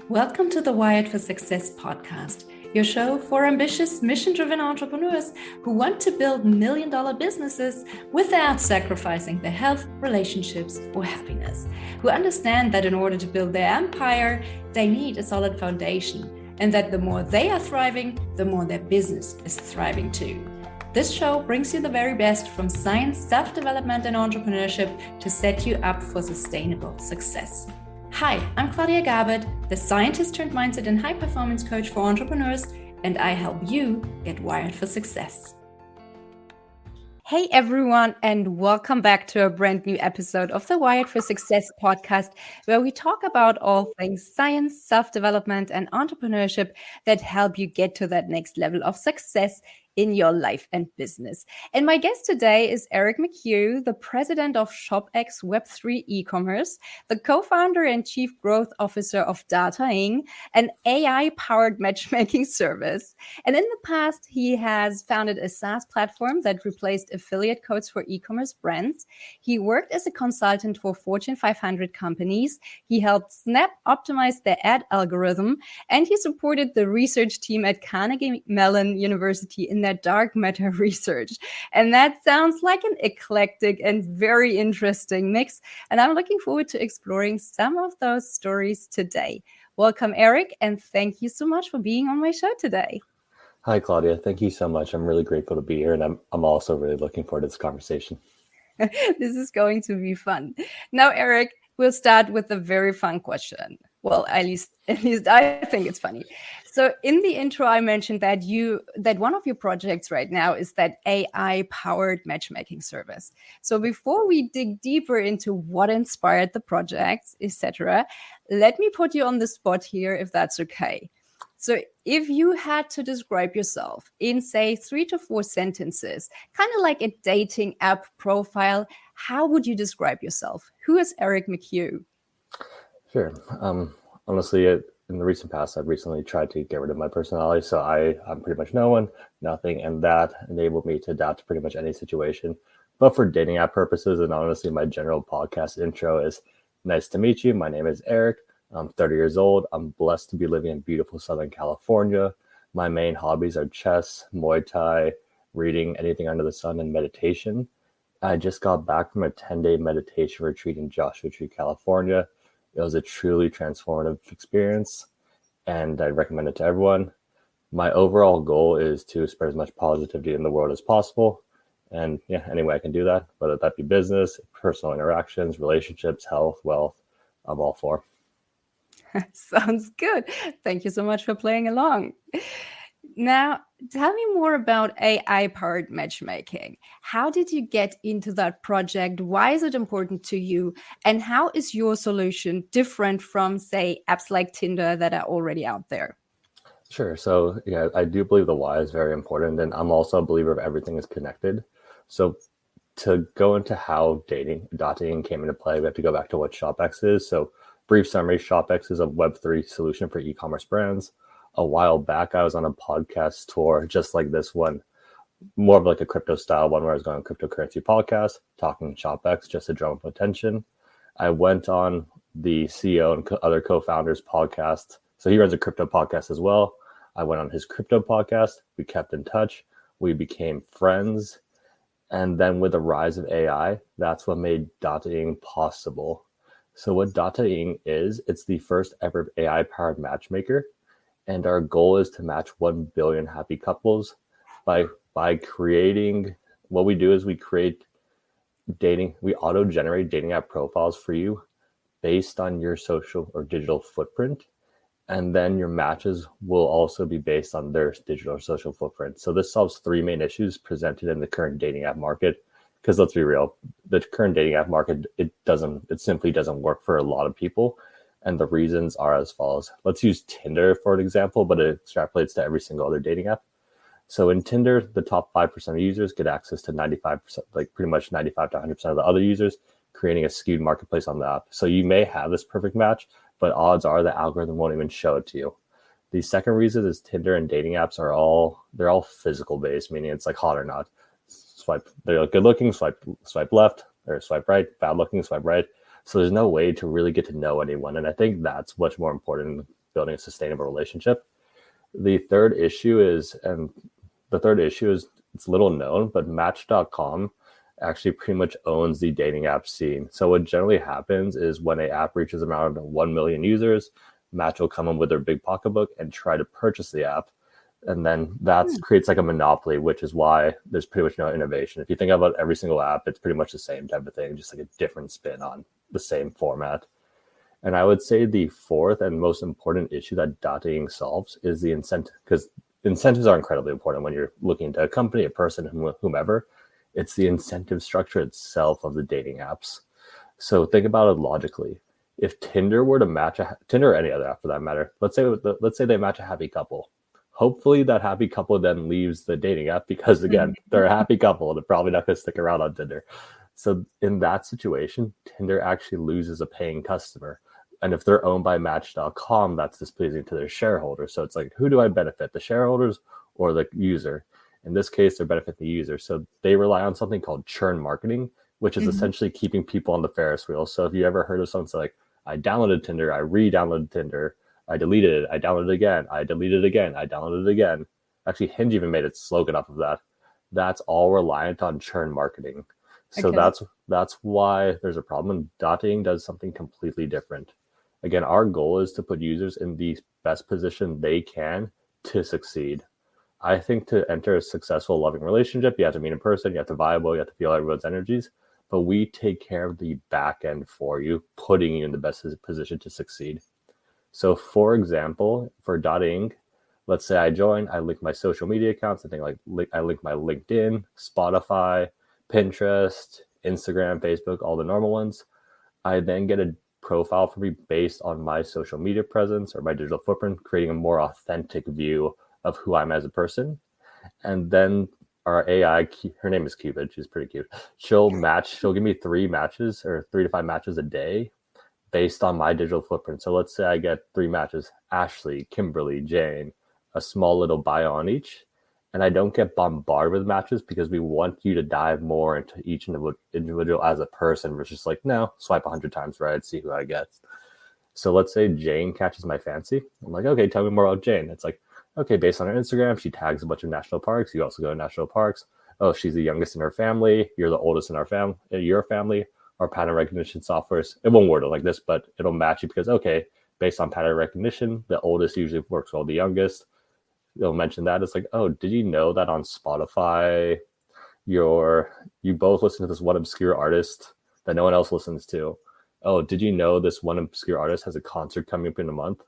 Welcome to the Wired for Success podcast, your show for ambitious, mission-driven entrepreneurs who want to build million-dollar businesses without sacrificing their health, relationships, or happiness, who understand that in order to build their empire, they need a solid foundation, and that the more they are thriving, the more their business is thriving too. This show brings you the very best from science, self-development, and entrepreneurship to set you up for sustainable success. Hi, I'm Claudia Garbutt, the scientist turned mindset and high-performance coach for entrepreneurs, and I help you get wired for success. Hey everyone, and welcome back to a brand new episode of the Wired for Success podcast, where we talk about all things science, self-development, and entrepreneurship that help you get to that next level of success in your life and business. And my guest today is Eric McHugh, the president of ShopX Web3 e-commerce, the co-founder and chief growth officer of Data Inc., an AI-powered matchmaking service. And in the past, he has founded a SaaS platform that replaced affiliate codes for e-commerce brands. He worked as a consultant for Fortune 500 companies. He helped Snap optimize their ad algorithm, and he supported the research team at Carnegie Mellon University in their dark matter research. And that sounds like an eclectic and very interesting mix. And I'm looking forward to exploring some of those stories today. Welcome, Eric, and thank you so much for being on my show today. Hi, Claudia. Thank you so much. I'm really grateful to be here, and I'm also really looking forward to this conversation. This is going to be fun. Now, Eric, we'll start with a very fun question. Well, at least I think it's funny. So in the intro, I mentioned that one of your projects right now is that AI-powered matchmaking service. So before we dig deeper into what inspired the projects, etc., let me put you on the spot here, if that's okay. So if you had to describe yourself in, say, 3 to 4 sentences, kind of like a dating app profile, how would you describe yourself? Who is Eric McHugh? Sure. Honestly, in the recent past, I've recently tried to get rid of my personality. So I'm pretty much no one, nothing. And that enabled me to adapt to pretty much any situation. But for dating app purposes, and honestly, my general podcast intro is nice to meet you. My name is Eric. I'm 30 years old. I'm blessed to be living in beautiful Southern California. My main hobbies are chess, Muay Thai, reading, anything under the sun, and meditation. I just got back from a 10-day meditation retreat in Joshua Tree, California. It was a truly transformative experience, and I recommend it to everyone. My overall goal is to spread as much positivity in the world as possible. And yeah, any way I can do that, whether that be business, personal interactions, relationships, health, wealth, I'm all for. Sounds good. Thank you so much for playing along. Now, tell me more about AI-powered matchmaking. How did you get into that project? Why is it important to you? And how is your solution different from, say, apps like Tinder that are already out there? Sure. So yeah, I do believe the why is very important. And I'm also a believer of everything is connected. So to go into how dating came into play, we have to go back to what ShopX is. So brief summary, ShopX is a Web3 solution for e-commerce brands. A while back, I was on a podcast tour just like this one, more of like a crypto style one where I was going on cryptocurrency podcast, talking ShopX just to drum up attention. I went on the CEO and other co-founders podcast. So he runs a crypto podcast as well. I went on his crypto podcast. We kept in touch. We became friends. And then with the rise of AI, that's what made Data Inc. possible. So what Data Inc. is, it's the first ever AI-powered matchmaker. And our goal is to match 1 billion happy couples by creating, what we do is we auto-generate dating app profiles for you based on your social or digital footprint. And then your matches will also be based on their digital or social footprint. So this solves 3 main issues presented in the current dating app market. Because let's be real, the current dating app market, it simply doesn't work for a lot of people. And the reasons are as follows. Let's use Tinder for an example, but it extrapolates to every single other dating app. So in Tinder, the top 5% of users get access to 95%, like pretty much 95 to 100% of the other users, creating a skewed marketplace on the app. So you may have this perfect match, but odds are the algorithm won't even show it to you. The second reason is Tinder and dating apps they're all physical based, meaning it's like hot or not. They're good looking, swipe left, or swipe right, bad looking, swipe right. So there's no way to really get to know anyone. And I think that's much more important building a sustainable relationship. The third issue is, it's little known, but Match.com actually pretty much owns the dating app scene. So what generally happens is when an app reaches around 1 million users, Match will come in with their big pocketbook and try to purchase the app. And then that creates like a monopoly, which is why there's pretty much no innovation. If you think about every single app, it's pretty much the same type of thing, just like a different spin on the same format. And I would say the fourth and most important issue that dating solves is the incentive, because incentives are incredibly important when you're looking into a company, a person, whomever. It's the incentive structure itself of the dating apps. So think about it logically. If Tinder were to match Tinder or any other app for that matter, let's say they match a happy couple. Hopefully that happy couple then leaves the dating app because, again, they're a happy couple. They're probably not going to stick around on Tinder. So in that situation, Tinder actually loses a paying customer. And if they're owned by Match.com, that's displeasing to their shareholders. So it's like, who do I benefit, the shareholders or the user? In this case, they're benefiting the user. So they rely on something called churn marketing, which is essentially keeping people on the Ferris wheel. So if you ever heard of someone say like, I downloaded Tinder, I re-downloaded Tinder, I deleted it, I downloaded it again, I deleted it again, I downloaded it again. Actually, Hinge even made its slogan off of that. That's all reliant on churn marketing. So that's why there's a problem. And dating does something completely different. Again, our goal is to put users in the best position they can to succeed. I think to enter a successful, loving relationship, you have to meet in person, you have to vibe, you have to feel everyone's energies, but we take care of the back end for you, putting you in the best position to succeed. So for example, for dating, let's say I join, I link my social media accounts, I link my LinkedIn, Spotify, Pinterest, Instagram, Facebook, all the normal ones. I then get a profile for me based on my social media presence or my digital footprint, creating a more authentic view of who I'm as a person. And then our AI, her name is Cupid, she's pretty cute. She'll give me 3 matches or 3 to 5 matches a day based on my digital footprint. So let's say I get 3 matches, Ashley, Kimberly, Jane, a small little bio on each. And I don't get bombarded with matches because we want you to dive more into each individual as a person versus like, no, swipe 100 times right, see who I get. So let's say Jane catches my fancy. I'm like, okay, tell me more about Jane. It's like, okay, based on her Instagram, she tags a bunch of national parks. You also go to national parks. Oh, she's the youngest in her family. You're the oldest in our family. Your family. Our pattern recognition softwares, it won't word it like this, but it'll match you because, okay, based on pattern recognition, the oldest usually works well with the youngest. It'll mention that. It's like, oh, did you know that on Spotify, you both listen to this one obscure artist that no one else listens to? Oh, did you know this one obscure artist has a concert coming up in a month?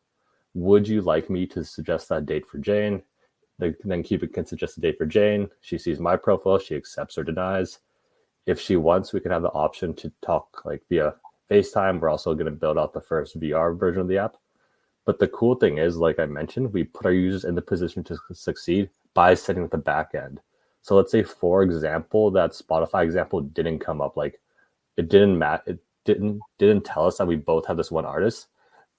Would you like me to suggest that date for Jane? Then Cupid can suggest a date for Jane. She sees my profile. She accepts or denies. If she wants, we can have the option to talk like via FaceTime. We're also going to build out the first VR version of the app. But the cool thing is, like I mentioned, we put our users in the position to succeed by setting up the back end. So let's say, for example, that Spotify example didn't come up. Like it didn't tell us that we both have this one artist,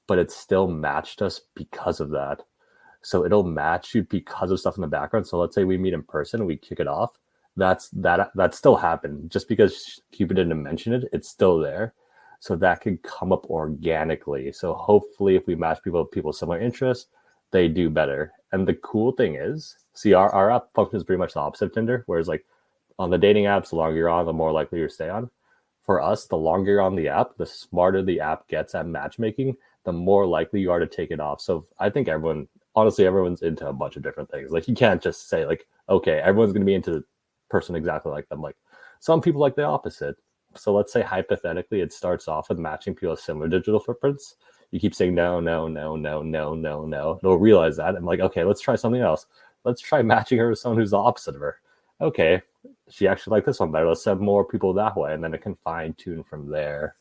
but it still matched us because of that. So it'll match you because of stuff in the background. So let's say we meet in person and we kick it off. That still happened. Just because Cupid didn't mention it, it's still there. So that can come up organically. So hopefully if we match people with people similar interests, they do better. And the cool thing is, see, our app functions pretty much the opposite of Tinder, whereas like on the dating apps, the longer you're on, the more likely you stay on. For us, the longer you're on the app, the smarter the app gets at matchmaking, the more likely you are to take it off. So I think everyone's into a bunch of different things. Like you can't just say like, okay, everyone's going to be into the person exactly like them. Like some people like the opposite. So let's say hypothetically, it starts off with matching people with similar digital footprints. You keep saying no. They'll realize that. I'm like, okay, let's try something else. Let's try matching her with someone who's the opposite of her. Okay, she actually liked this one better. Let's send more people that way. And then it can fine tune from there.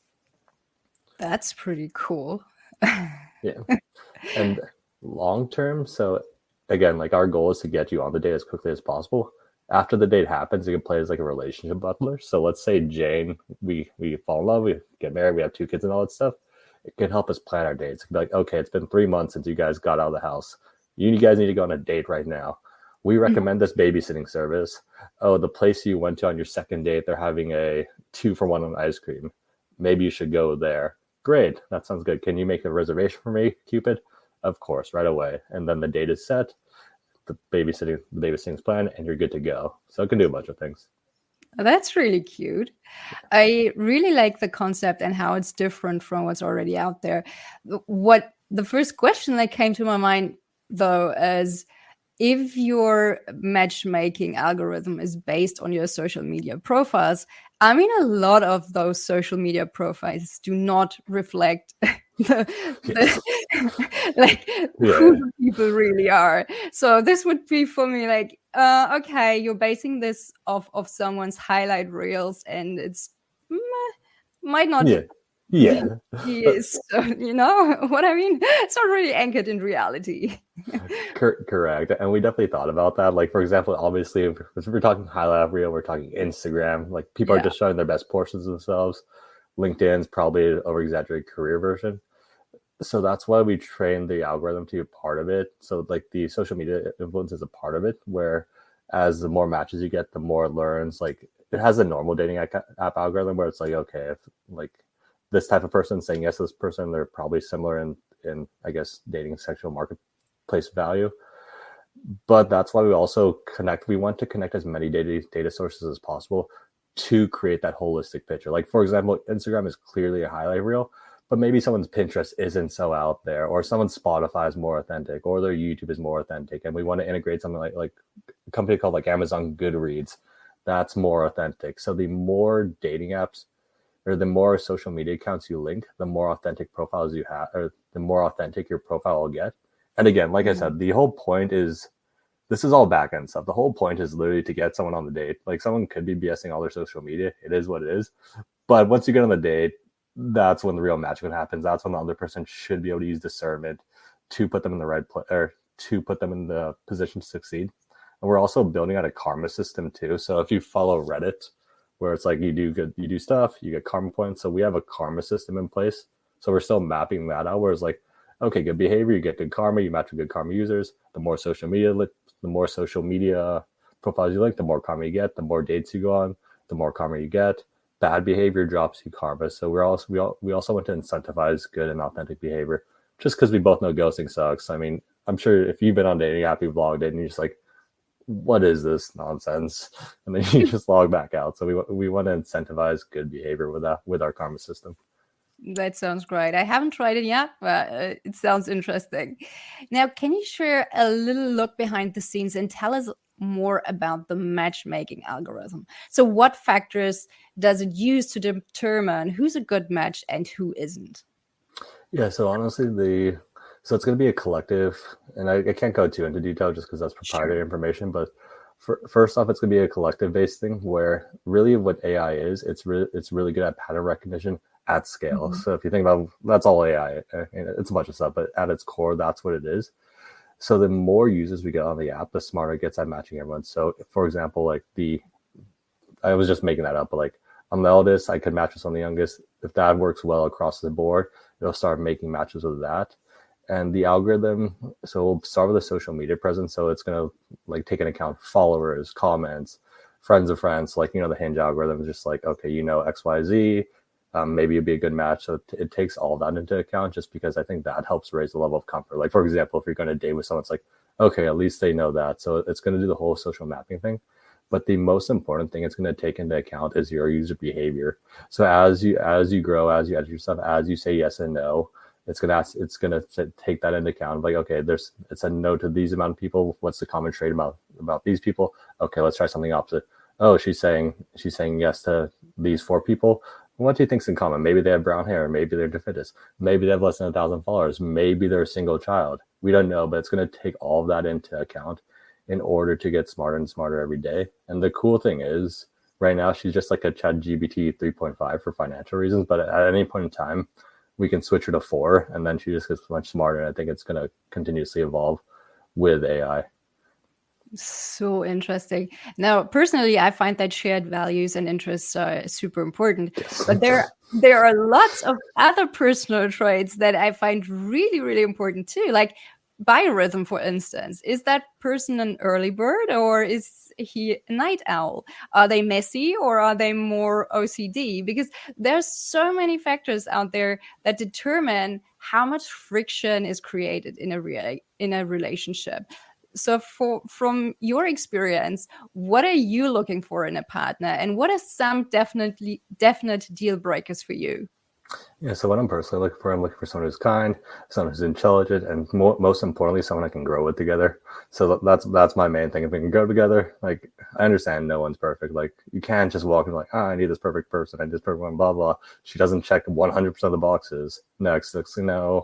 That's pretty cool. Yeah. And long term, so again, like our goal is to get you on the date as quickly as possible. After the date happens, it can play as like a relationship butler. So let's say Jane, we fall in love, we get married, we have 2 kids and all that stuff. It can help us plan our dates. It can be like, okay, it's been 3 months since you guys got out of the house. You guys need to go on a date right now. We recommend this babysitting service. Oh, the place you went to on your second date, they're having a 2-for-1 on ice cream. Maybe you should go there. Great, that sounds good. Can you make a reservation for me, Cupid? Of course, right away. And then the date is set, the babysitting's plan, and you're good to go. So it can do a bunch of things. That's really cute. I really like the concept and how it's different from what's already out there. What the first question that came to my mind, though, is if your matchmaking algorithm is based on your social media profiles, I mean, a lot of those social media profiles do not reflect like who the people really are. So this would be for me like, okay, you're basing this off of someone's highlight reels, and it's might not is, you know what I mean? It's not really anchored in reality. Correct. And we definitely thought about that. Like, for example, obviously, if we're talking highlight reel, we're talking Instagram. Like, people are just showing their best portions of themselves. LinkedIn's probably an over-exaggerated career version. So that's why we train the algorithm to be a part of it. So, like, the social media influence is a part of it, where as the more matches you get, the more it learns. Like, it has a normal dating app algorithm where it's like, okay, if, like, this type of person saying yes to this person, they're probably similar in I guess, dating sexual marketplace value. But that's why we also connect. We want to connect as many data sources as possible to create that holistic picture. Like, for example, Instagram is clearly a highlight reel, but maybe someone's Pinterest isn't so out there, or someone's Spotify is more authentic, or their YouTube is more authentic. And we want to integrate something like a company called like Amazon Goodreads. That's more authentic. So the more dating apps or the more social media accounts you link, the more authentic profiles you have, or the more authentic your profile will get. And again, like I said, the whole point is, this is all back end stuff. The whole point is literally to get someone on the date. Like, someone could be BSing all their social media. It is what it is. But once you get on the date, that's when the real matching happens. That's when the other person should be able to use discernment to put them in the right place, or to put them in the position to succeed. And we're also building out a karma system too. So if you follow Reddit, where it's like you do stuff, you get karma points. So we have a karma system in place. So we're still mapping that out, where it's like, okay, good behavior, you get good karma, you match with good karma users. The more social media profiles you link, the more karma you get. The more dates you go on, the more karma you get. Bad behavior drops you karma. So we also want to incentivize good and authentic behavior, just because we both know ghosting sucks. I mean, I'm sure if you've been on dating app, you've logged in, and you're just like, what is this nonsense? And then you just log back out. So we want to incentivize good behavior with our karma system. That sounds great. I haven't tried it yet, but it sounds interesting. Now, can you share a little look behind the scenes and tell us more about the matchmaking algorithm? So what factors does it use to determine who's a good match and who isn't? Yeah, so honestly, so it's going to be a collective, and I can't go too into detail just because that's proprietary information, but first off, it's going to be a collective-based thing, where really what AI is, it's really good at pattern recognition at scale. So if you think about, that's all AI, it's a bunch of stuff, but at its core, that's what it is. So the more users we get on the app, the smarter it gets at matching everyone. So for example, like I was just making that up, but like I'm the eldest, I could match with on the youngest. If that works well across the board, it'll start making matches with that. And the algorithm, so we'll start with a social media presence. So it's going to like take into account followers, comments, friends of friends. Like, the Hinge algorithm is just like, okay, XYZ, maybe it'd be a good match. So it takes all that into account, just because I think that helps raise the level of comfort. Like, for example, if you're going to date with someone, it's like, okay, at least they know that. So it's going to do the whole social mapping thing. But the most important thing it's going to take into account is your user behavior. So as you grow, as you edit yourself, as you say yes and no, it's gonna take that into account. Like, okay, it's a no to these amount of people. What's the common trait about these people? Okay, let's try something opposite. Oh, she's saying yes to these 4 people. What do you think's in common? Maybe they have brown hair. Maybe they're defeatist. Maybe they have less than 1,000 followers. Maybe they're a single child. We don't know, but it's going to take all of that into account in order to get smarter and smarter every day. And the cool thing is, right now she's just like a ChatGPT 3.5 for financial reasons. But at any point in time, we can switch her to 4, and then she just gets much smarter. And I think it's going to continuously evolve with AI. So interesting. Now, personally, I find that shared values and interests are super important. Yes. But there are lots of other personal traits that I find really, really important too. Like, biorhythm, for instance. Is that person an early bird or is he a night owl? Are they messy or are they more OCD? Because there's so many factors out there that determine how much friction is created in a relationship. So from your experience, what are you looking for in a partner, and what are some definite deal breakers for you? Yeah, so what I'm personally looking for, I'm looking for someone who's kind, someone who's intelligent, and most importantly, someone I can grow with together. So that's my main thing. If we can go together, like, I understand no one's perfect. Like, you can't just walk in like, I need this perfect person, I need this perfect one, blah, blah. She doesn't check 100% of the boxes. Next, the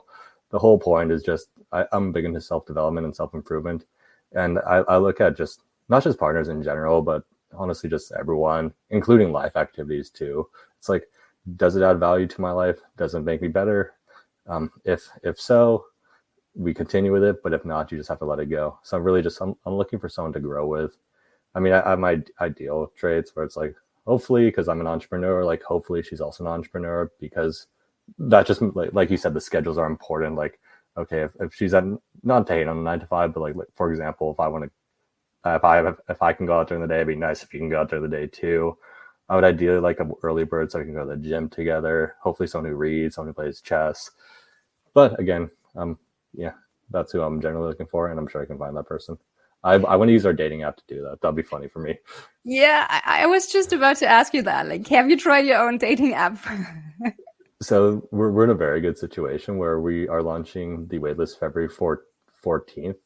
whole point is just, I'm big into self-development and self-improvement. And I look at just, not just partners in general, but honestly, just everyone, including life activities too. It's like, does it add value to my life? Does it make me better? If so, we continue with it. But if not, you just have to let it go. So I'm looking for someone to grow with. I mean, I have my ideal traits where it's like, hopefully, because I'm an entrepreneur, like hopefully she's also an entrepreneur, because that just, like you said, the schedules are important. Like, okay, if she's at, not to hate on a 9 to 5, but like for example, if I can go out during the day, it'd be nice if you can go out during the day too. I would ideally like an early bird so we can go to the gym together. Hopefully someone who reads, someone who plays chess. But again, yeah, that's who I'm generally looking for, and I'm sure I can find that person. I want to use our dating app to do that. That'd be funny for me. Yeah, I was just about to ask you that. Like, have you tried your own dating app? So we're in a very good situation where we are launching the waitlist February 14th.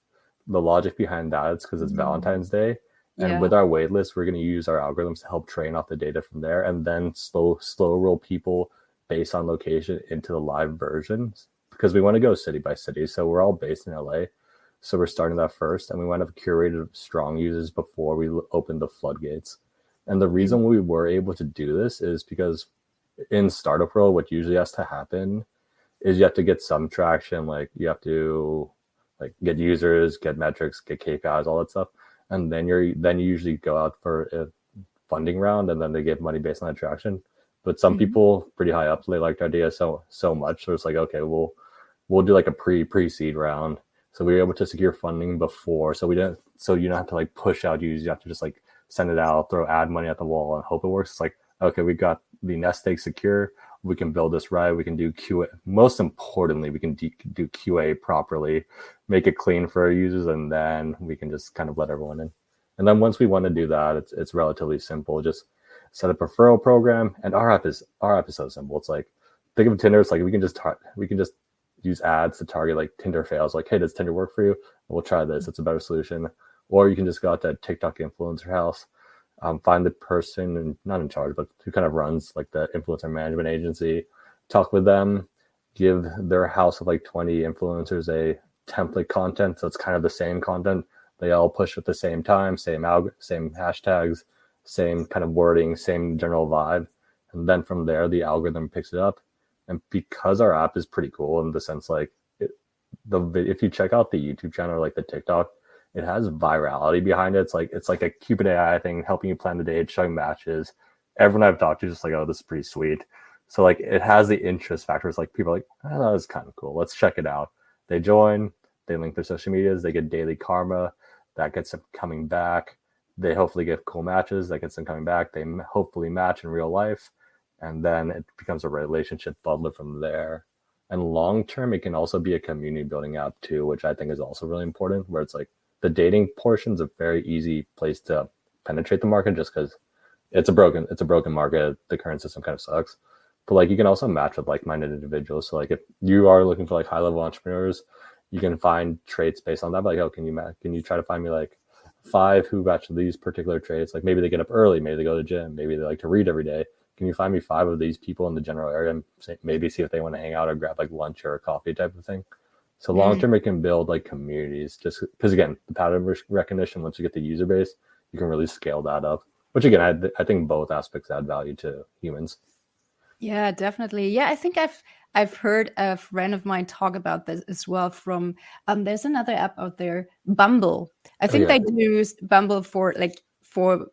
The logic behind that is because it's Valentine's Day. And with our waitlist, we're going to use our algorithms to help train off the data from there, and then slow roll people based on location into the live versions, because we want to go city by city. So we're all based in LA. So we're starting that first, and we want to have curated strong users before we open the floodgates. And the reason we were able to do this is because in startup world, what usually has to happen is you have to get some traction. Like, you have to like get users, get metrics, get KPIs, all that stuff. And then you usually go out for a funding round, and then they give money based on attraction. But some people pretty high up, they liked our idea so much, so it's like, okay, we'll do like a pre-seed round. So we were able to secure funding before, so you don't have to like push out users. You have to just like send it out, throw ad money at the wall, and hope it works. It's like, okay, we got the nest egg secure. We can build this right. We can do QA. Most importantly, we can do QA properly, make it clean for our users, and then we can just kind of let everyone in. And then once we want to do that, it's relatively simple. Just set up a referral program, and our app is so simple. It's like, think of Tinder. It's like we can just use ads to target like Tinder fails. Like, hey, does Tinder work for you? We'll try this. It's a better solution. Or you can just go out to TikTok influencer house. Find the person, not in charge, but who kind of runs like the influencer management agency, talk with them, give their house of like 20 influencers a template content. So it's kind of the same content. They all push at the same time, same hashtags, same kind of wording, same general vibe. And then from there, the algorithm picks it up. And because our app is pretty cool in the sense, like, if you check out the YouTube channel or like the TikTok, it has virality behind it. It's like a Cupid AI thing, helping you plan the date, showing matches. Everyone I've talked to is just like, oh, this is pretty sweet. So like, it has the interest factors. Like, people are like, oh, that's kind of cool. Let's check it out. They join, they link their social medias, they get daily karma that gets them coming back. They hopefully get cool matches that gets them coming back. They hopefully match in real life, and then it becomes a relationship bundle from there. And long term, it can also be a community building app too, which I think is also really important, where it's like, the dating portion is a very easy place to penetrate the market, just because it's a broken market. The current system kind of sucks. But like, you can also match with like-minded individuals. So like, if you are looking for like high-level entrepreneurs, you can find traits based on that. But like, oh, can you try to find me like 5 who match these particular traits? Like, maybe they get up early, maybe they go to the gym, maybe they like to read every day. Can you find me 5 of these people in the general area and maybe see if they want to hang out or grab like lunch or a coffee type of thing? So long term, it can build like communities, just because, again, the pattern recognition, once you get the user base, you can really scale that up. Which again, I think both aspects add value to humans. Yeah, definitely. Yeah, I think I've heard a friend of mine talk about this as well. From there's another app out there, Bumble. I think they use Bumble for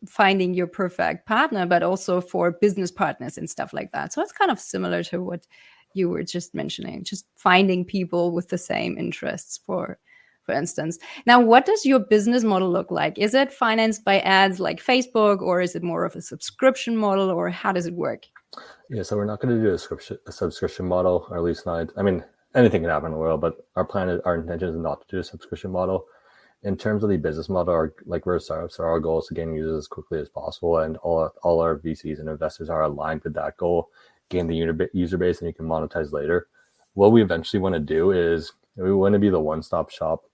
finding your perfect partner, but also for business partners and stuff like that. So it's kind of similar to what you were just mentioning, just finding people with the same interests for for instance. Now, what does your business model look like? Is it financed by ads like Facebook, or is it more of a subscription model, or how does it work? Yeah, so we're not going to do a subscription model, or at least not. I mean, anything can happen in the world, but our intention is not to do a subscription model. In terms of the business model, we're a startup, so our goal is to gain users as quickly as possible, and all our VCs and investors are aligned with that goal. Gain the user base, and you can monetize later. What we eventually want to do is we want to be the one-stop shop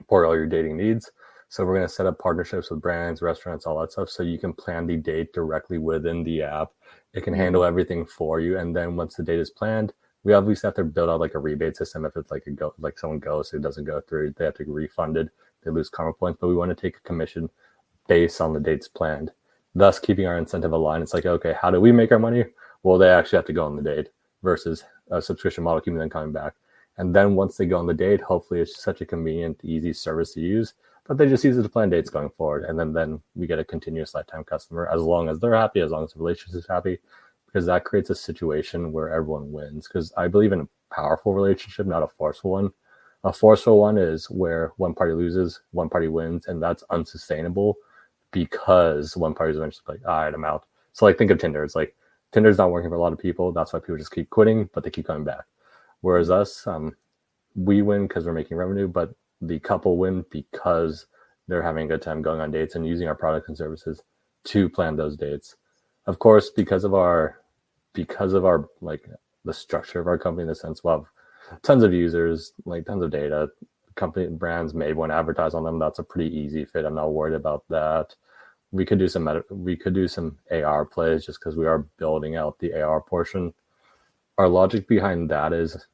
for all your dating needs. So we're going to set up partnerships with brands, restaurants, all that stuff, so you can plan the date directly within the app. It can handle everything for you, and then once the date is planned, we obviously have to build out like a rebate system. If it's like someone goes who doesn't go through, they have to get refunded. They lose karma points, but we want to take a commission based on the dates planned, thus keeping our incentive aligned. It's like, okay, how do we make our money? Well, they actually have to go on the date versus a subscription model keeping them coming back. And then once they go on the date, hopefully it's such a convenient, easy service to use that they just use it to plan dates going forward. And then we get a continuous lifetime customer as long as they're happy, as long as the relationship is happy, because that creates a situation where everyone wins. Because I believe in a powerful relationship, not a forceful one. A forceful one is where one party loses, one party wins, and that's unsustainable because one party is eventually like, all right, I'm out. So like think of Tinder. It's like Tinder's not working for a lot of people. That's why people just keep quitting, but they keep coming back. Whereas us, we win because we're making revenue, but the couple win because they're having a good time going on dates and using our products and services to plan those dates. Of course, because of our like the structure of our company, in the sense we'll have tons of users, like tons of data. Company brands may want to advertise on them. That's a pretty easy fit. I'm not worried about that. We could do some AR plays just because we are building out the AR portion. Our logic behind that is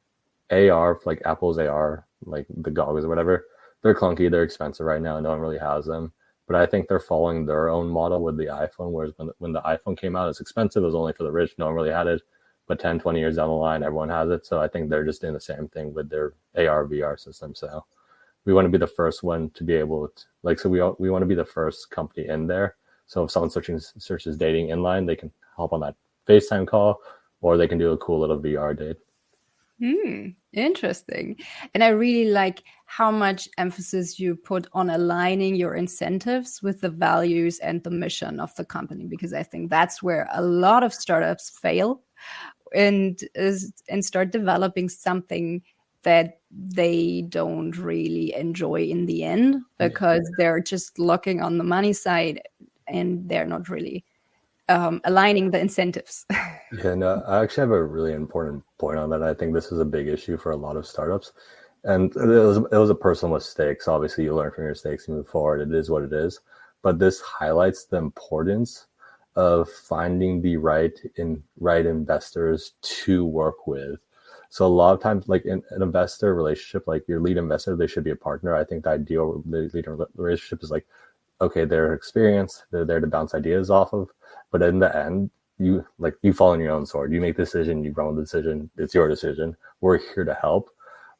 AR, like Apple's AR, like the goggles or whatever, they're clunky, they're expensive right now, no one really has them. But I think they're following their own model with the iPhone, whereas when the iPhone came out, it's expensive, it was only for the rich, no one really had it. But 10, 20 years down the line, everyone has it. So I think they're just doing the same thing with their AR, VR system. So we want to be the first one to be able to, so we want to be the first company in there. So if someone searches dating inline, they can hop on that FaceTime call, or they can do a cool little VR date. Interesting. And I really like how much emphasis you put on aligning your incentives with the values and the mission of the company, because I think that's where a lot of startups fail and start developing something that they don't really enjoy in the end, because they're just looking on the money side and they're not really aligning the incentives. Yeah, no, I actually have a really important point on that. I think this is a big issue for a lot of startups, and it was a personal mistake. So obviously, you learn from your mistakes, you move forward. It is what it is. But this highlights the importance of finding the right investors to work with. So a lot of times, like in an investor relationship, like your lead investor, they should be a partner. I think the ideal lead relationship is like, okay, they're experienced, they're there to bounce ideas off of. But in the end, you fall on your own sword. You make the decision, you run with the decision. It's your decision. We're here to help.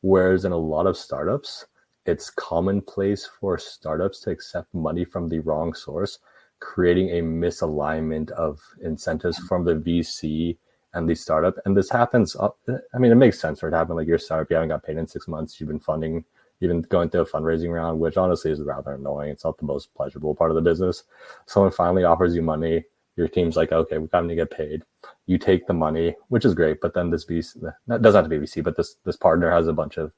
Whereas in a lot of startups, it's commonplace for startups to accept money from the wrong source, creating a misalignment of incentives from the VC and the startup. And this happens. I mean, it makes sense for it to happen. Like your startup, you haven't got paid in 6 months. You've been going through a fundraising round, which honestly is rather annoying. It's not the most pleasurable part of the business. Someone finally offers you money. Your team's like, okay, we got to get paid. You take the money, which is great, but then this VC, that doesn't have to be VC, but this partner has a bunch of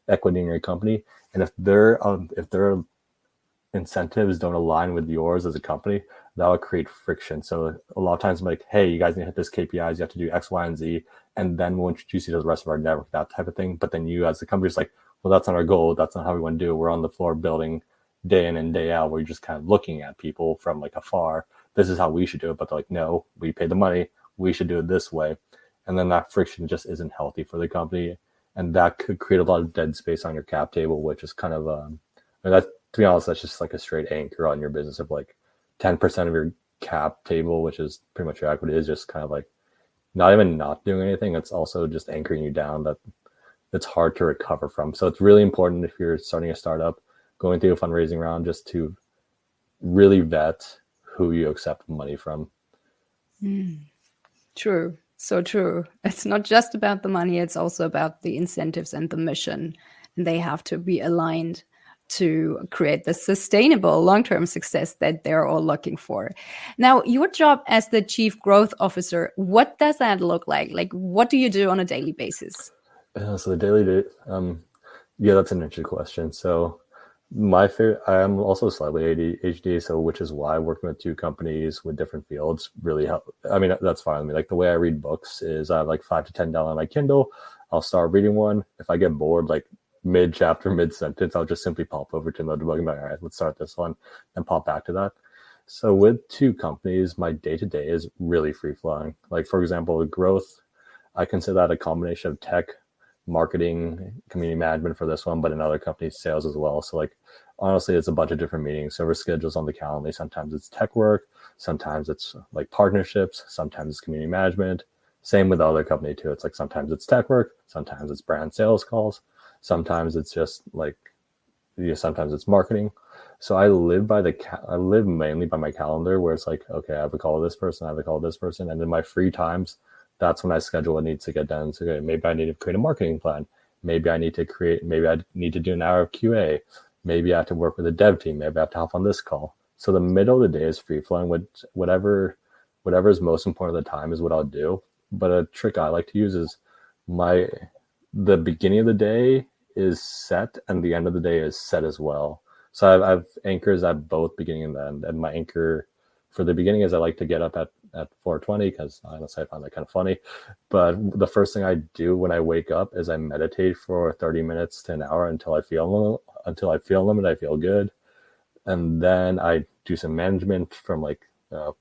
equity in your company, and if their incentives don't align with yours as a company, that would create friction. So a lot of times I'm like, hey, you guys need to hit this KPIs, you have to do X, Y, and Z, and then we'll introduce you to the rest of our network, that type of thing. But then you as the company is like, well, that's not our goal, that's not how we want to do it. We're on the floor building day in and day out, where you're just kind of looking at people from like afar. This is how we should do it. But they're like, no, we pay the money, we should do it this way. And then that friction just isn't healthy for the company. And that could create a lot of dead space on your cap table, which is kind of, to be honest, that's just like a straight anchor on your business of like 10% of your cap table, which is pretty much your equity, is just kind of like not even not doing anything. It's also just anchoring you down that it's hard to recover from. So it's really important if you're starting a startup, going through a fundraising round, just to really vet who you accept money from. True. So true. It's not just about the money, it's also about the incentives and the mission and they have to be aligned to create the sustainable long-term success that they're all looking for. Now, your job as the Chief Growth Officer, what does that look like? Like, what do you do on a daily basis? So the daily day, yeah, that's an interesting question. So my favorite, I am also slightly ADHD, so which is why working with two companies with different fields really help. I mean, that's fine with me. Like the way I read books is I have like 5 to 10 down on my Kindle. I'll start reading one. If I get bored, like mid chapter, mid sentence, I'll just simply pop over to another book and be like, all right, let's start this one and pop back to that. So with two companies, my day to day is really free flowing. Like for example, with growth, I consider that a combination of tech, marketing, community management for this one, but in other companies, sales as well. So like honestly, it's a bunch of different meetings. So our schedules on the calendar. Sometimes it's tech work, sometimes it's like partnerships, sometimes it's community management. Same with the other company too. It's like sometimes it's tech work, sometimes it's brand sales calls, sometimes it's just like sometimes it's marketing. So I live mainly by my calendar, where it's like, okay, I have a call with this person, I have a call with this person, and in my free times, that's when I schedule what needs to get done. So okay, maybe I need to create a marketing plan. Maybe I need to do an hour of QA. Maybe I have to work with a dev team. Maybe I have to hop on this call. So the middle of the day is free flowing. With whatever is most important at the time is what I'll do. But a trick I like to use is the beginning of the day is set and the end of the day is set as well. So I've anchors at both beginning and end. And my anchor for the beginning is I like to get up at 4:20 because honestly I find that kind of funny. But the first thing I do when I wake up is I meditate for 30 minutes to an hour until I feel limited, I feel good. And then I do some management from like an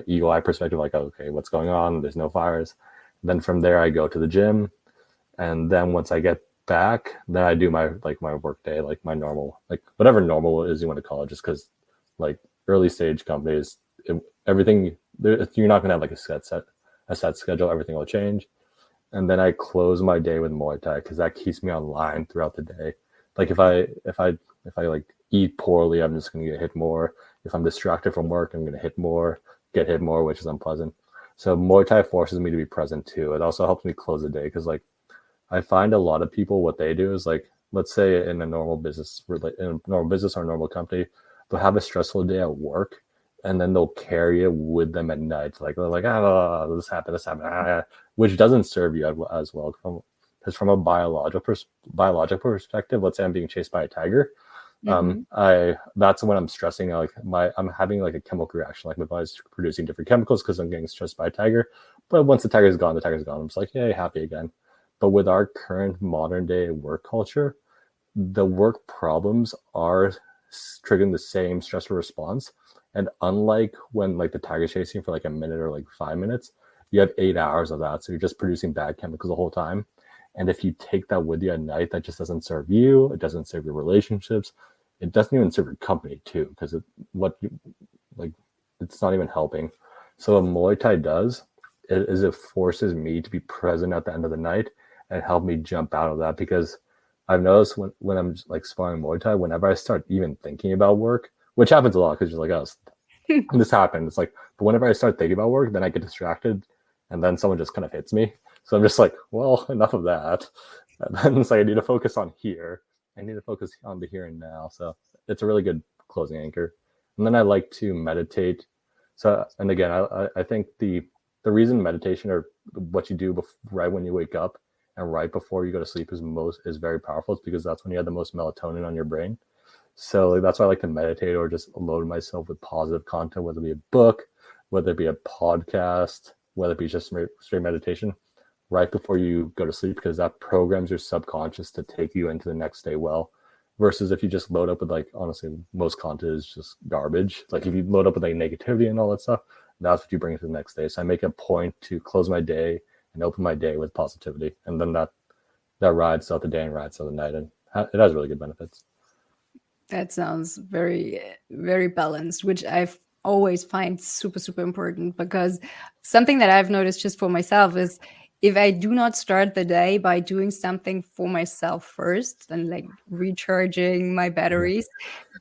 eagle eye perspective, like, okay, what's going on? There's no fires. Then from there I go to the gym. And then once I get back, then I do my work day, like my normal, like whatever normal is you want to call it, just because like early stage companies, everything, you're not going to have like a set schedule. Everything will change. And then I close my day with Muay Thai because that keeps me online throughout the day. Like if I like eat poorly, I'm just going to get hit more. If I'm distracted from work, I'm going to get hit more, which is unpleasant. So Muay Thai forces me to be present too. It also helps me close the day because like I find a lot of people, what they do is like, let's say in a normal business or a normal company, they'll have a stressful day at work and then they'll carry it with them at night. Like they're like, this happened, which doesn't serve you as well. Because from a biological perspective, let's say I'm being chased by a tiger. That's when I'm stressing. Like I'm having like a chemical reaction, like my body's producing different chemicals because I'm getting stressed by a tiger. But once the tiger's gone. I'm just like, yay, happy again. But with our current modern day work culture, the work problems are triggering the same stressful response. And unlike when like the tiger's chasing for like a minute or like 5 minutes, you have 8 hours of that. So you're just producing bad chemicals the whole time. And if you take that with you at night, that just doesn't serve you. It doesn't serve your relationships. It doesn't even serve your company too, because it's not even helping. So what Muay Thai does is it forces me to be present at the end of the night and help me jump out of that, because I've noticed when I'm like sparring Muay Thai, whenever I start even thinking about work, which happens a lot because you're like, oh, this happened. It's like, but whenever I start thinking about work, then I get distracted and then someone just kind of hits me. So I'm just like, well, enough of that. And then it's like, I need to focus on here. I need to focus on the here and now. So it's a really good closing anchor. And then I like to meditate. So, and again, I think the reason meditation or what you do right when you wake up and right before you go to sleep is very powerful. It's because that's when you have the most melatonin on your brain. So that's why I like to meditate or just load myself with positive content, whether it be a book, whether it be a podcast, whether it be just straight meditation right before you go to sleep, because that programs your subconscious to take you into the next day well. Versus if you just load up with like, honestly, most content is just garbage. Like if you load up with like negativity and all that stuff, that's what you bring to the next day. So I make a point to close my day and open my day with positivity. And then that rides throughout the day and rides throughout the night. And it has really good benefits. That sounds very, very balanced, which I've always find super, super important, because something that I've noticed just for myself is if I do not start the day by doing something for myself first and like recharging my batteries,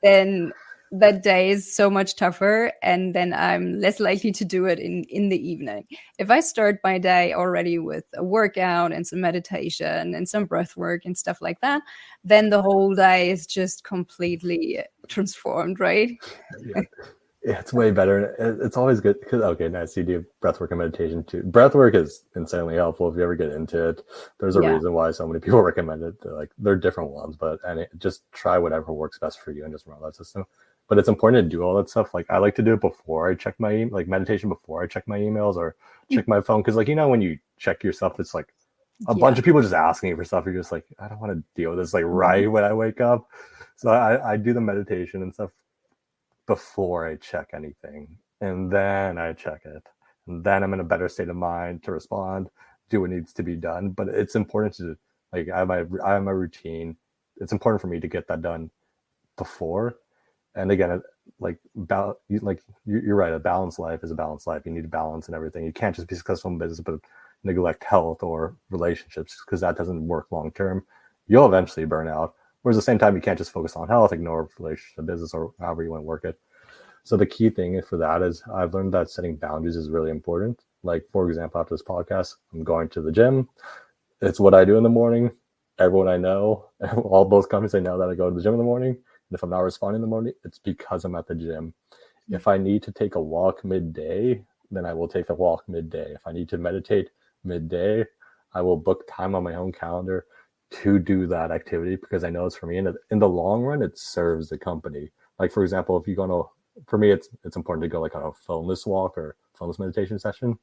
then that day is so much tougher, and then I'm less likely to do it in the evening. If I start my day already with a workout and some meditation and some breath work and stuff like that, then the whole day is just completely transformed, right? Yeah. Yeah, it's way better. It's always good because, okay, nice. You do breathwork and meditation too. Breathwork is insanely helpful if you ever get into it. There's a reason why so many people recommend it. They're different ones, but just try whatever works best for you and just run that system. But it's important to do all that stuff. Like I like to do it before I check my like meditation before I check my emails or check my phone, because like when you check your stuff, it's like a bunch of people just asking you for stuff. You're just like, I don't want to deal with this like right when I wake up. So I do the meditation and stuff before I check anything, and then I check it, and then I'm in a better state of mind to respond, do what needs to be done. But it's important to like I have my routine. It's important for me to get that done before. And again, you're right. A balanced life is a balanced life. You need balance in everything. You can't just be successful in business but neglect health or relationships, because that doesn't work long term. You'll eventually burn out. Whereas at the same time, you can't just focus on health, ignore relationship, business, or however you want to work it. So the key thing for that is I've learned that setting boundaries is really important. Like, for example, after this podcast, I'm going to the gym. It's what I do in the morning. Everyone I know, all both companies, they know that I go to the gym in the morning. And if I'm not responding in the morning, it's because I'm at the gym. If I need to take a walk midday, then I will take a walk midday. If I need to meditate midday, I will book time on my own calendar to do that activity, because I know it's for me. And in the long run, it serves the company. Like, for example, if you go to, for me, it's important to go like on a phoneless walk or phoneless meditation session.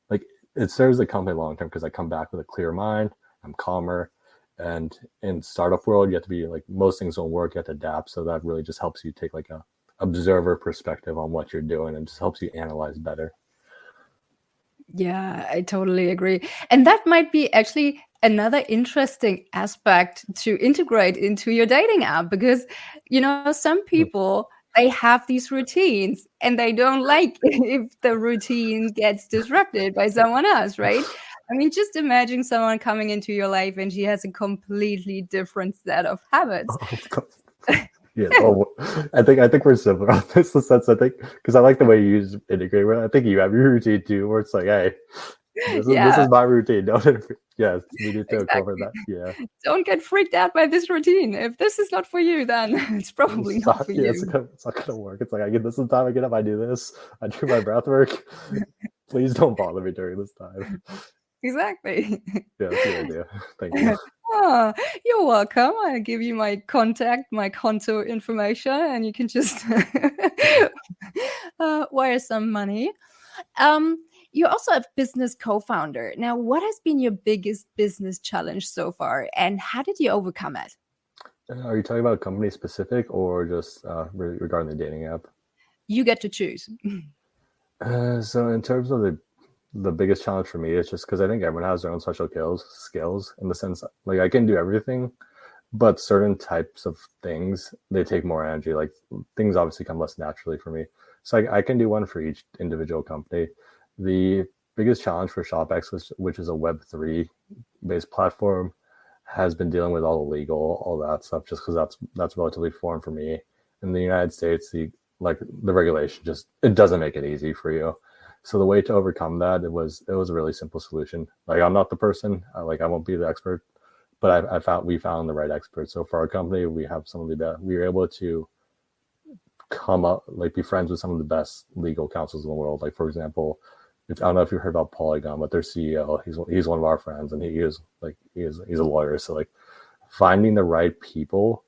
Like, it serves the company long term, because I come back with a clear mind. I'm calmer. And in startup world, you have to be like, most things don't work. You have to adapt. So that really just helps you take like a observer perspective on what you're doing, and just helps you analyze better. Yeah, I totally agree. And that might be actually another interesting aspect to integrate into your dating app, because, some people, they have these routines and they don't like if the routine gets disrupted by someone else, right? I mean, just imagine someone coming into your life and she has a completely different set of habits. Yeah, I think we're similar on this, in the sense, I think, because I like the way you use integrate. I think you have your routine too, where it's like, hey, this is my routine. Don't yes, we need to cover that. Yeah. Don't get freaked out by this routine. If this is not for you, then it's probably not for you. It's not gonna work. It's like, this is the time I get up, I do this, I do my breath work. Please don't bother me during this time. Exactly. Yeah, that's a good idea. Thank you. Oh, you're welcome. I'll give you my contact, my Konto information, and you can just wire some money. You're also a business co-founder. Now, what has been your biggest business challenge so far, and how did you overcome it? Are you talking about company specific or just regarding the dating app? You get to choose. So in terms of the biggest challenge for me is just because I think everyone has their own special skills in the sense, like, I can do everything, but certain types of things, they take more energy. Like, things obviously come less naturally for me. So I can do one for each individual company. The biggest challenge for ShopX, which is a Web3 based platform, has been dealing with all the legal, all that stuff, just because that's relatively foreign for me. In the United States, the regulation it doesn't make it easy for you. So the way to overcome that, it was a really simple solution. Like, I'm not the person, I won't be the expert, but we found the right expert. So for our company, we have some of the best. We were able to come up, be friends with some of the best legal counsels in the world. Like, for example, I don't know if you heard about Polygon, but their CEO, he's one of our friends, and he's a lawyer. So finding the right people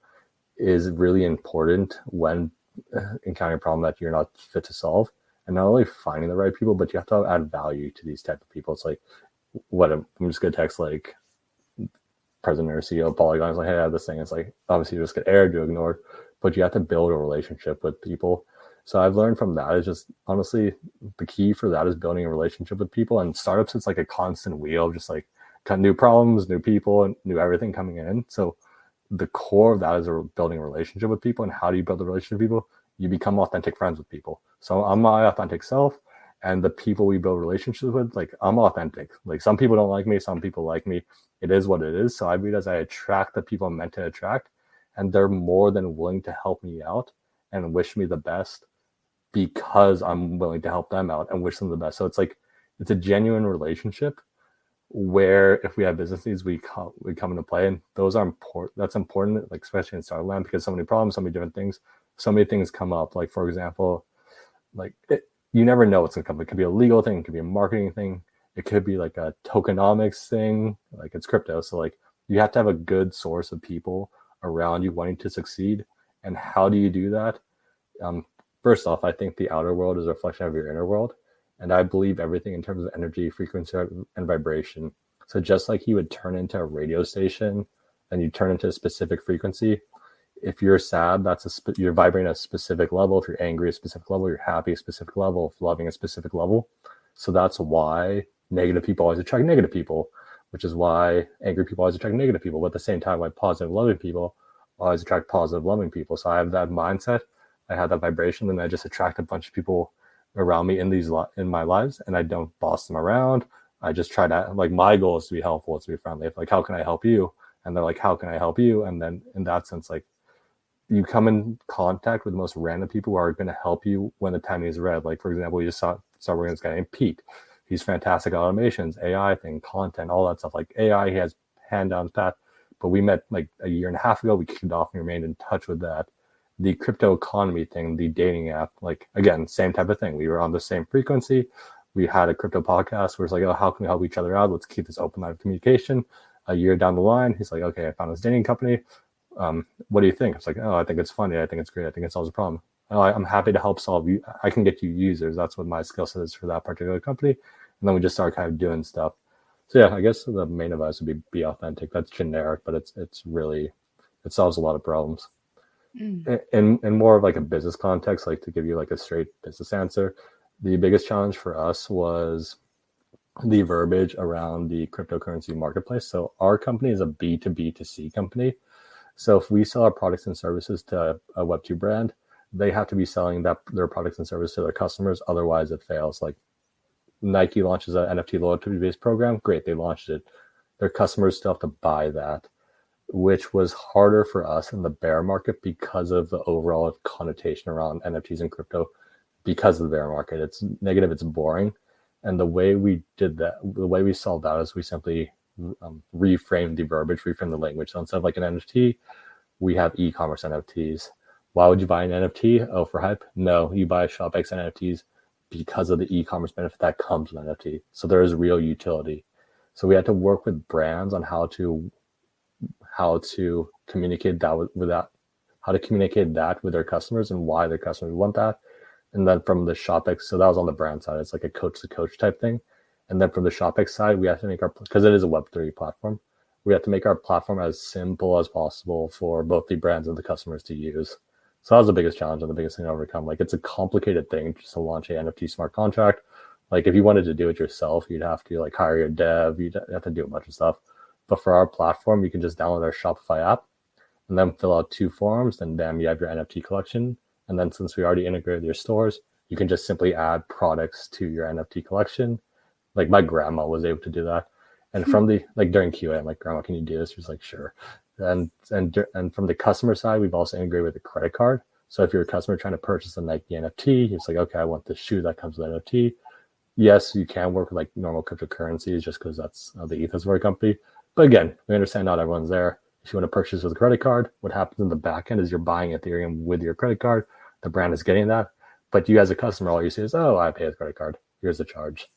is really important when encountering a problem that you're not fit to solve. And not only finding the right people, but you have to add value to these type of people. It's like, I'm just gonna text president or CEO of Polygon. It's like, hey, I have this thing. It's like, obviously you just get aired, you ignore it, but you have to build a relationship with people. So I've learned from that is just, honestly, the key for that is building a relationship with people. And startups, it's like a constant wheel of just new problems, new people, and new everything coming in. So the core of that is building a relationship with people. And how do you build a relationship with people? You become authentic friends with people. So I'm my authentic self, and the people we build relationships with, I'm authentic. Some people don't like me, some people like me. It is what it is. So I read as I attract the people I'm meant to attract, and they're more than willing to help me out and wish me the best because I'm willing to help them out and wish them the best. So it's like, it's a genuine relationship where if we have business needs, we come into play. And those are important. That's important, like especially in startup land, because so many problems, so many different things, so many things come up. Like, for example, like you never know what's going to come. It could be a legal thing. It could be a marketing thing. It could be like a tokenomics thing, like it's crypto. So like you have to have a good source of people around you wanting to succeed. And how do you do that? First off, I think the outer world is a reflection of your inner world. And I believe everything in terms of energy, frequency, and vibration. So just like you would turn into a radio station and you turn into a specific frequency, if you're sad, you're vibrating at a specific level. If you're angry, a specific level. You're happy, a specific level. If loving, a specific level. So that's why negative people always attract negative people, which is why angry people always attract negative people. But at the same time, why positive, loving people always attract positive, loving people. So I have that mindset. I have that vibration, and I just attract a bunch of people around me in my lives, and I don't boss them around. I just try to, like, my goal is to be helpful, it's to be friendly. If like, how can I help you? And they're like, how can I help you? And then in that sense, like, you come in contact with the most random people who are going to help you when the timing is right. Like, for example, we just saw working with this guy named Pete. He's fantastic at automations, AI thing, content, all that stuff. Like AI, he has hand down path. But we met like a year and a half ago. We kicked off and remained in touch with that. The crypto economy thing, the dating app, like, again, same type of thing. We were on the same frequency. We had a crypto podcast where it's like, oh, how can we help each other out? Let's keep this open line of communication. A year down the line, he's like, okay, I found this dating company. What do you think? It's like, oh, I think it's funny. I think it's great. I think it solves a problem. Oh, I'm happy to help solve you. I can get you users. That's what my skill set is for that particular company. And then we just start kind of doing stuff. So yeah, I guess the main advice would be authentic. That's generic, but it's really, it solves a lot of problems. In more of like a business context, like to give you like a straight business answer, the biggest challenge for us was the verbiage around the cryptocurrency marketplace. So our company is a B2B2C company. So if we sell our products and services to a Web2 brand, they have to be selling their products and services to their customers. Otherwise it fails. Like Nike launches an NFT loyalty-based program. Great, they launched it. Their customers still have to buy that, which was harder for us in the bear market because of the overall connotation around NFTs and crypto. Because of the bear market, it's negative, it's boring. And the way we did that, the way we solved that is we simply reframed the verbiage, reframed the language. So instead of like an NFT, we have e-commerce NFTs. Why would you buy an NFT? Oh, for hype? No, you buy ShopX NFTs because of the e-commerce benefit that comes with NFT. So there is real utility. So we had to work with brands on how to communicate that how to communicate that with their customers and why their customers want that. And then from the ShopX, so that was on the brand side. It's like a coach to coach type thing. And then from the ShopX side, we have to make because it is a Web3 platform, we have to make our platform as simple as possible for both the brands and the customers to use. So that was the biggest challenge and the biggest thing to overcome. Like, it's a complicated thing just to launch a NFT smart contract. Like, if you wanted to do it yourself, you'd have to like hire your dev, you'd have to do a bunch of stuff. But for our platform, you can just download our Shopify app and then fill out 2 forms, then bam, you have your NFT collection. And then since we already integrated your stores, you can just simply add products to your NFT collection. Like, my grandma was able to do that. And from the, like, during QA, I'm like, Grandma, can you do this? She's like, sure. And from the customer side, we've also integrated with a credit card. So if you're a customer trying to purchase a Nike NFT, it's like, okay, I want the shoe that comes with NFT. Yes, you can work with like normal cryptocurrencies just because that's the ethos of our company. But again, we understand not everyone's there. If you want to purchase with a credit card, what happens in the back end is you're buying Ethereum with your credit card. The brand is getting that. But you as a customer, all you see is, oh, I pay with credit card. Here's the charge.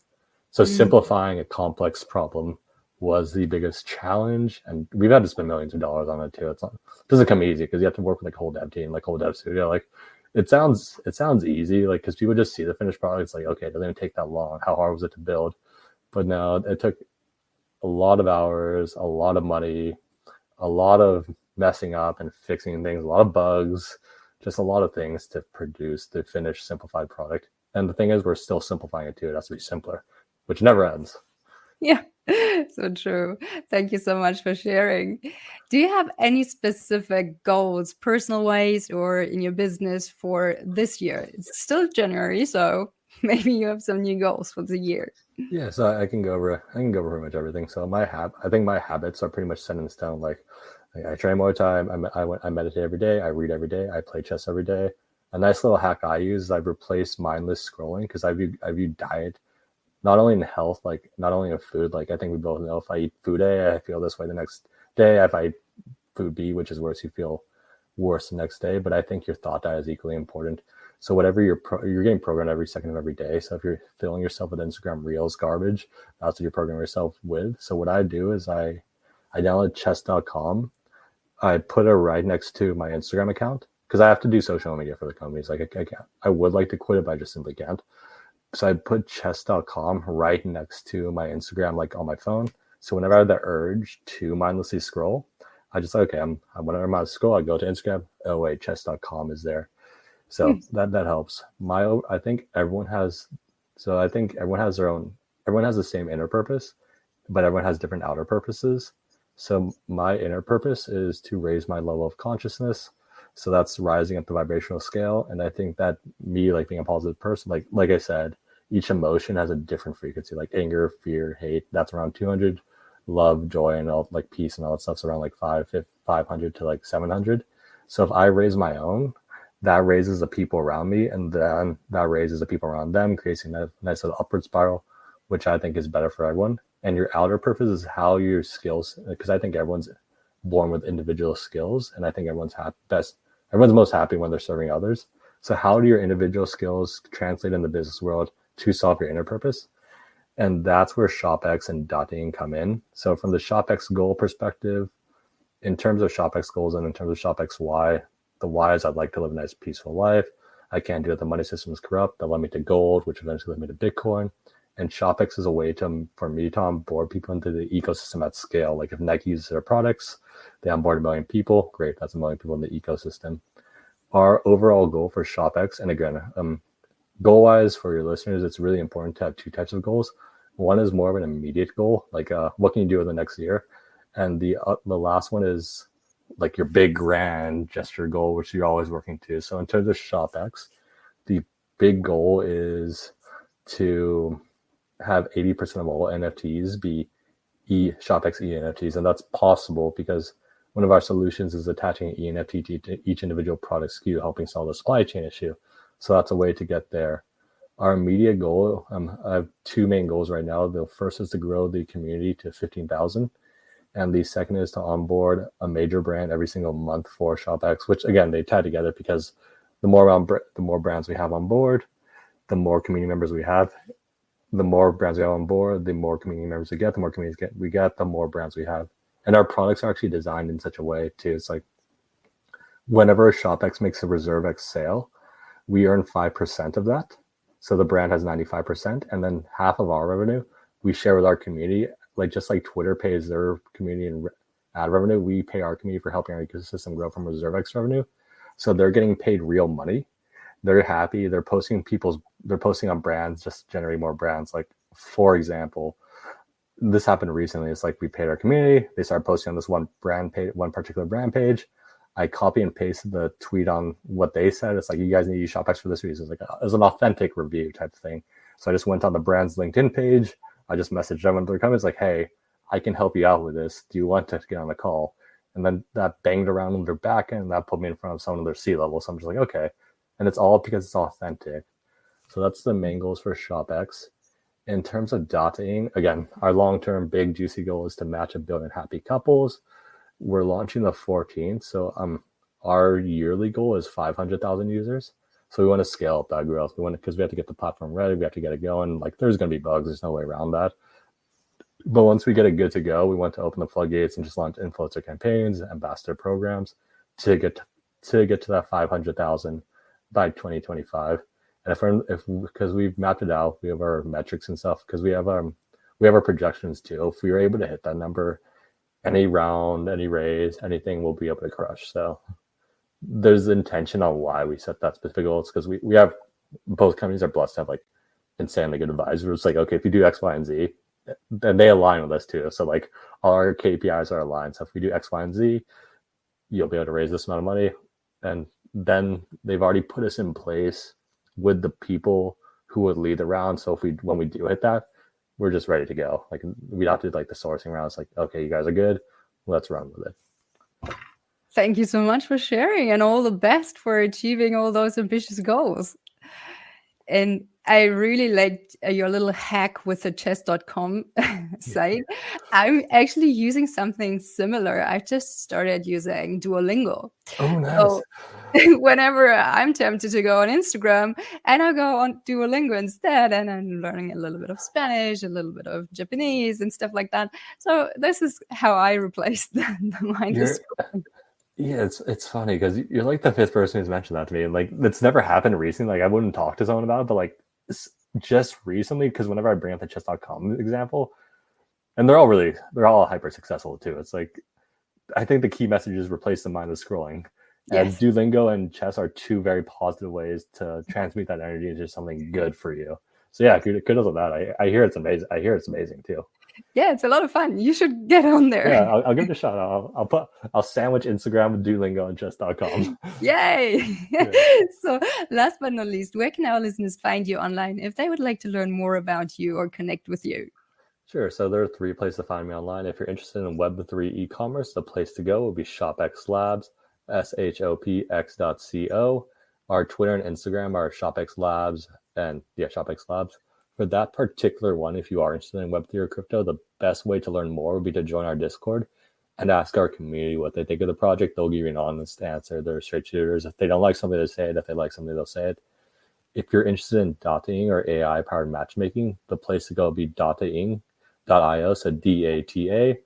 So simplifying a complex problem was the biggest challenge. And we've had to spend millions of dollars on it too. It doesn't come easy because you have to work with like a whole dev team, like whole dev studio. Like, it sounds easy, like, because people just see the finished product. It's like, okay, it doesn't even take that long. How hard was it to build? But no, it took a lot of hours, a lot of money, a lot of messing up and fixing things, a lot of bugs, just a lot of things to produce the finished simplified product. And the thing is, we're still simplifying it too. It has to be simpler, which never ends. Yeah, so true. Thank you so much for sharing. Do you have any specific goals, personal ways, or in your business for this year? It's still January, so maybe you have some new goals for the year. Yeah, so I can go over pretty much everything. So I think my habits are pretty much set in stone. Like, I train more time. I meditate every day. I read every day. I play chess every day. a nice little hack I use is I've replaced mindless scrolling, because I view diet not only in health, like not only in food. Like I think we both know, if I eat food A, I feel this way the next day. If I eat food B, which is worse, you feel worse the next day. But I think your thought diet is equally important. So whatever you're getting programmed every second of every day. So if you're filling yourself with Instagram Reels garbage, that's what you're programming yourself with. So what I do is I download chess.com. I put it right next to my Instagram account, because I have to do social media for the companies. Like I can't. I would like to quit it, but I just simply can't. So I put chess.com right next to my Instagram, like on my phone. So whenever I have the urge to mindlessly scroll, I just like, okay, whenever I'm on scroll, I go to Instagram. Oh wait, chess.com is there. So that helps. I think everyone has everyone has the same inner purpose, but everyone has different outer purposes. So my inner purpose is to raise my level of consciousness. So that's rising up the vibrational scale. And I think that me, like being a positive person, like I said, each emotion has a different frequency, like anger, fear, hate. That's around 200. Love, joy, and all, like peace and all that stuff's around like 500 to like 700. So if I raise my own, that raises the people around me, and then that raises the people around them, creating a nice little upward spiral, which I think is better for everyone. And your outer purpose is how your skills, because I think everyone's born with individual skills, and I think everyone's most happy when they're serving others. So how do your individual skills translate in the business world to solve your inner purpose? And that's where ShopX and dotting come in. So from the ShopX goal perspective, in terms of ShopX goals and in terms of ShopX why, the why is I'd like to live a nice, peaceful life. I can't do it. The money system is corrupt. That led me to gold, which eventually led me to Bitcoin. And ShopX is a way for me to onboard people into the ecosystem at scale. Like if Nike uses their products, they onboard 1 million people. Great, that's 1 million people in the ecosystem. Our overall goal for ShopX, and again, goal-wise for your listeners, it's really important to have 2 types of goals. One is more of an immediate goal, like what can you do in the next year? And the last one is like your big grand gesture goal, which you're always working to. So in terms of ShopX, the big goal is to have 80% of all NFTs be ShopX ENFTs. And that's possible because one of our solutions is attaching an ENFT to each individual product SKU, helping solve the supply chain issue. So that's a way to get there. Our immediate goal, I have 2 main goals right now. The first is to grow the community to 15,000. And the second is to onboard a major brand every single month for ShopX, which again, they tie together because the more brands we have on board, the more community members we have. The more brands we have on board, the more community members we get, the more communities we get, the more brands we have. And our products are actually designed in such a way too. It's like whenever ShopX makes a ReserveX sale, we earn 5% of that. So the brand has 95%, and then half of our revenue we share with our community. Like just like Twitter pays their community and ad revenue, we pay our community for helping our ecosystem grow from ReserveX revenue. So they're getting paid real money. They're happy. They're posting on brands, just generating more brands. Like for example, this happened recently. It's like we paid our community. They started posting on this one particular brand page. I copy and pasted the tweet on what they said. It's like, you guys need to use ShopX for this reason. It's like it was an authentic review type of thing. So I just went on the brand's LinkedIn page. I just messaged them in their comments like, hey, I can help you out with this. Do you want to get on a call? And then that banged around on their back end, and that put me in front of someone of their C-level. So I'm just like, okay. And it's all because it's authentic. So that's the main goals for ShopX. In terms of dotting, again, our long-term big juicy goal is to match 1 billion happy couples. We're launching the 14th. So our yearly goal is 500,000 users. So we want to scale up that growth. Because we have to get the platform ready. We have to get it going. Like there's going to be bugs. There's no way around that. But once we get it good to go, we want to open the floodgates and just launch influencer campaigns, ambassador programs to get to that 500,000 by 2025. And because we've mapped it out, we have our metrics and stuff. Because we have our projections too. If we were able to hit that number, any round, any raise, anything, we'll be able to crush. So there's intention on why we set that specific goal. It's because we have, both companies are blessed to have like insanely good advisors. It's like, okay, if you do X, Y, and Z, then they align with us too. So like all our KPIs are aligned. So if we do X, Y, and Z, you'll be able to raise this amount of money. And then they've already put us in place with the people who would lead the round. So when we do hit that, we're just ready to go. Like we don't have to do like the sourcing round. It's like, okay, you guys are good. Let's run with it. Thank you so much for sharing, and all the best for achieving all those ambitious goals. And I really liked your little hack with the chess.com site. I'm actually using something similar. I just started using Duolingo. Oh, nice. So whenever I'm tempted to go on Instagram, and I go on Duolingo instead, and I'm learning a little bit of Spanish, a little bit of Japanese and stuff like that. So this is how I replace the mindless scrolling. Yeah, it's funny because you're like the fifth person who's mentioned that to me, and like that's never happened recently. Like I wouldn't talk to someone about it, but like just recently, because whenever I bring up the chess.com example, and they're all hyper successful too. It's like I think the key message is replace the mindless scrolling. And Yes. Duolingo and chess are two very positive ways to transmute that energy into something good for you. So yeah, kudos on that. I hear it's amazing. I hear it's amazing too. Yeah, it's a lot of fun. You should get on there. Yeah, I'll give it a shot. I'll sandwich Instagram with Duolingo and chess.com. Yay! Yeah. So last but not least, where can our listeners find you online if they would like to learn more about you or connect with you? Sure. So there are 3 places to find me online. If you're interested in Web3 e-commerce, the place to go would be ShopX Labs, shopx.co. Our Twitter and Instagram are ShopX Labs and ShopX Labs. For that particular one, if you are interested in Web3 or crypto, the best way to learn more would be to join our Discord and ask our community what they think of the project. They'll give you an honest answer. They're straight shooters. If they don't like something, they'll say it. If they like something, they'll say it. If you're interested in data-ing or AI-powered matchmaking, the place to go would be data-ing.io, so dataing.io.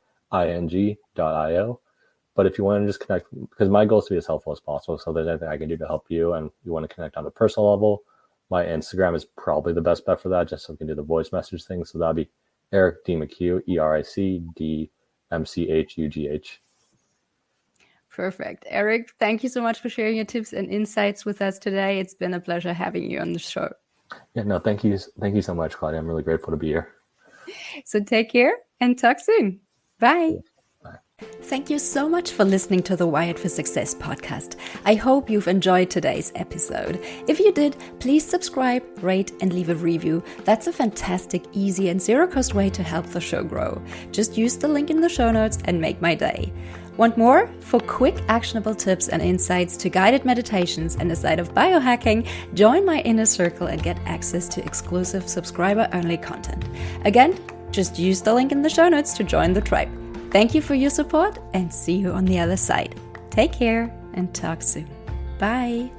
But if you want to just connect, because my goal is to be as helpful as possible, so there's anything I can do to help you, and you want to connect on a personal level, my Instagram is probably the best bet for that, just so we can do the voice message thing. So that'll be Eric D. McHugh, EricDMCHUGH. Perfect. Eric, thank you so much for sharing your tips and insights with us today. It's been a pleasure having you on the show. Yeah, no, thank you so much, Claudia. I'm really grateful to be here. So take care and talk soon. Bye. Yeah. Thank you so much for listening to the Wired for Success podcast. I hope you've enjoyed today's episode. If you did, please subscribe, rate, and leave a review. That's a fantastic, easy, and zero-cost way to help the show grow. Just use the link in the show notes and make my day. Want more? For quick, actionable tips and insights to guided meditations and a side of biohacking, join my inner circle and get access to exclusive subscriber-only content. Again, just use the link in the show notes to join the tribe. Thank you for your support and see you on the other side. Take care and talk soon. Bye.